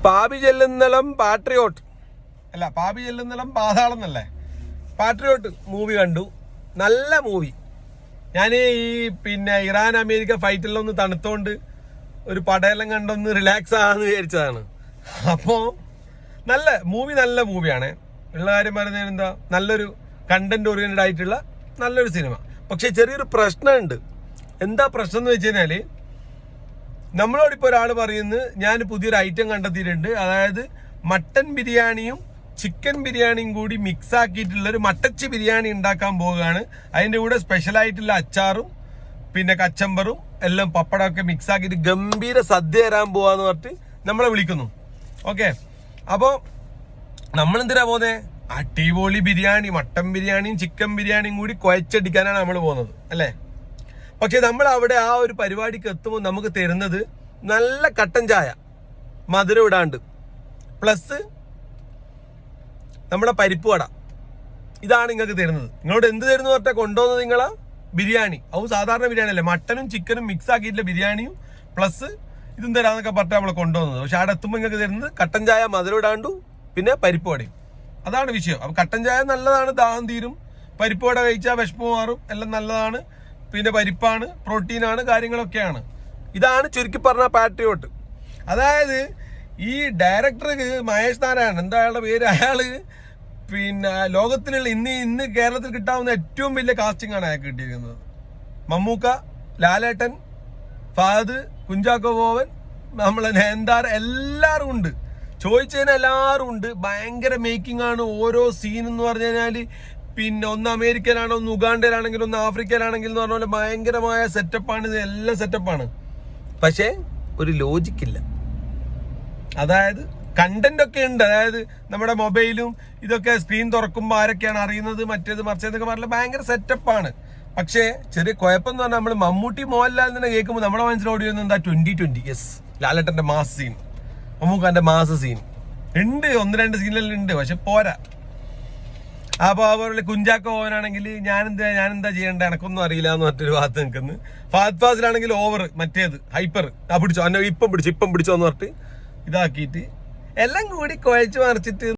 പാപി ചെല്ലുന്നളം പാട്രിയോട്ട് അല്ല, പാപി ചെല്ലുന്നളം പാതാളം എന്നല്ലേ, പാട്രിയോട്ട് മൂവി കണ്ടു. നല്ല മൂവി. ഞാൻ ഈ ഇറാൻ അമേരിക്ക ഫൈറ്റെല്ലാം ഒന്ന് തണുത്തോണ്ട് ഒരു പടയെല്ലാം കണ്ടൊന്ന് റിലാക്സ് ആകാന്ന് വിചാരിച്ചതാണ്. അപ്പോൾ നല്ല മൂവിയാണ്. ഉള്ള കാര്യം പറയുന്നത് എന്താ, നല്ലൊരു കണ്ടന്റ് ഓറിയന്റഡ് ആയിട്ടുള്ള നല്ലൊരു സിനിമ. പക്ഷെ ചെറിയൊരു പ്രശ്നമുണ്ട്. എന്താ പ്രശ്നം എന്ന് വെച്ച് കഴിഞ്ഞാല്, നമ്മളോടിപ്പോൾ ഒരാൾ പറയുന്നത് ഞാൻ പുതിയൊരു ഐറ്റം കണ്ടെത്തിയിട്ടുണ്ട്. അതായത് മട്ടൻ ബിരിയാണിയും ചിക്കൻ ബിരിയാണിയും കൂടി മിക്സ് ആക്കിയിട്ടുള്ള ഒരു മട്ടച്ചി ബിരിയാണി ഉണ്ടാക്കാൻ പോവുകയാണ്. അതിൻ്റെ കൂടെ സ്പെഷ്യലായിട്ടുള്ള അച്ചാറും പിന്നെ കച്ചമ്പറും എല്ലാം പപ്പടമൊക്കെ മിക്സ് ആക്കിയിട്ട് ഗംഭീര സദ്യ തരാൻ പോവാന്ന് പറഞ്ഞിട്ട് നമ്മളെ വിളിക്കുന്നു. ഓക്കെ, അപ്പോൾ നമ്മളെന്തിനാ പോകുന്നത്? അടിപൊളി ബിരിയാണി, മട്ടൻ ബിരിയാണിയും ചിക്കൻ ബിരിയാണിയും കൂടി കുഴച്ചടിക്കാനാണ് നമ്മൾ പോകുന്നത് അല്ലേ. പക്ഷെ നമ്മൾ അവിടെ ആ ഒരു പരിപാടിക്ക് എത്തുമ്പോൾ നമുക്ക് തരുന്നത് നല്ല കട്ടൻ ചായ, മധുരം ഇടാണ്ട്, പ്ലസ് നമ്മുടെ പരിപ്പ് വട. ഇതാണ് നിങ്ങൾക്ക് തരുന്നത്. നിങ്ങളോട് എന്ത് തരുന്നു പറഞ്ഞാൽ കൊണ്ടുവന്നത് നിങ്ങളാ ബിരിയാണി. അതും സാധാരണ ബിരിയാണി അല്ലേ, മട്ടനും ചിക്കനും മിക്സ് ആക്കിയിട്ടുള്ള ബിരിയാണിയും പ്ലസ് ഇതും തരാന്നൊക്കെ പറഞ്ഞാൽ നമ്മൾ കൊണ്ടുവന്നത്. പക്ഷെ അവിടെ എത്തുമ്പോൾ നിങ്ങൾക്ക് തരുന്നത് കട്ടൻ ചായ, മധുരം ഇടാണ്ടു, പിന്നെ പരിപ്പ് വടയും. അതാണ് വിഷയം. അപ്പൊ കട്ടൻ ചായ നല്ലതാണ്, ദാഹം തീരും. പരിപ്പ് വട കഴിച്ചാൽ വിശപ്പ് മാറും, എല്ലാം നല്ലതാണ്. പിന്നെ പരിപ്പാണ്, പ്രോട്ടീനാണ്, കാര്യങ്ങളൊക്കെയാണ്. ഇതാണ് ചുരുക്കി പറഞ്ഞ പാട്രിയോട്ട്. അതായത് ഈ ഡയറക്ടർ മഹേഷ് നാരായണൻ, എന്താ അയാളുടെ പേര്, അയാള് ലോകത്തിലുള്ള ഇന്ന് കേരളത്തിൽ കിട്ടാവുന്ന ഏറ്റവും വലിയ കാസ്റ്റിംഗ് ആണ് അയാൾക്ക് കിട്ടിയിരിക്കുന്നത്. മമ്മൂക്ക, ലാലേട്ടൻ, ഫഹദ്, കുഞ്ചാക്കോ ബോബൻ, നമ്മളെ നയൻതാര, എല്ലാവരും ഉണ്ട്. ചോദിച്ചതിന് എല്ലാവരും ഉണ്ട്. ഭയങ്കര മേക്കിംഗ് ആണ്. ഓരോ സീൻ എന്ന് പറഞ്ഞു കഴിഞ്ഞാല് ഒന്ന് അമേരിക്കയിലാണോ, ഒന്ന് ഉഗാണ്ടയിലാണെങ്കിൽ, ഒന്ന് ആഫ്രിക്കയിലാണെങ്കിൽ എന്ന് പറഞ്ഞ പോലെ ഭയങ്കരമായ സെറ്റപ്പാണ്. ഇത് എല്ലാം സെറ്റപ്പാണ്. പക്ഷേ ഒരു ലോജിക്കില്ല. അതായത് കണ്ടന്റ് ഒക്കെ ഉണ്ട്. അതായത് നമ്മുടെ മൊബൈലും ഇതൊക്കെ സ്ക്രീൻ തുറക്കുമ്പോൾ ആരൊക്കെയാണ് അറിയുന്നത്, മറ്റേത് മറിച്ചതൊക്കെ പറഞ്ഞാൽ ഭയങ്കര സെറ്റപ്പാണ്. പക്ഷേ ചെറിയ കുഴപ്പം എന്ന് പറഞ്ഞാൽ നമ്മൾ മമ്മൂട്ടി മോഹൻലാൽ തന്നെ കേൾക്കുമ്പോൾ നമ്മുടെ മനസ്സിലോടി വരുന്നത് എന്താ, 2020. യെസ്, ലാലേട്ടന്റെ മാസ് സീൻ, മമ്മൂക്കാന്റെ മാസ് സീൻ ഉണ്ട്, 1-2 സീനിലെല്ലാം ഉണ്ട്. പക്ഷെ പോരാ. അപ്പൊ അതുപോലെ കുഞ്ചാക്കോ പോകാനാണെങ്കിൽ ഞാനെന്താ ചെയ്യേണ്ടത്, എനക്കൊന്നും അറിയില്ല എന്ന് പറഞ്ഞൊരു ഭാഗത്ത് നിൽക്കുന്നു. ഫഹദ് ഫാസിലാണെങ്കിൽ ഓവർ, മറ്റേത് ഹൈപ്പർ, പിടിച്ചോ എന്നെ ഇപ്പം പിടിച്ചോ എന്ന് പറഞ്ഞിട്ട് ഇതാക്കിയിട്ട് എല്ലാം കൂടി കുഴച്ച് മറിച്ചിട്ട്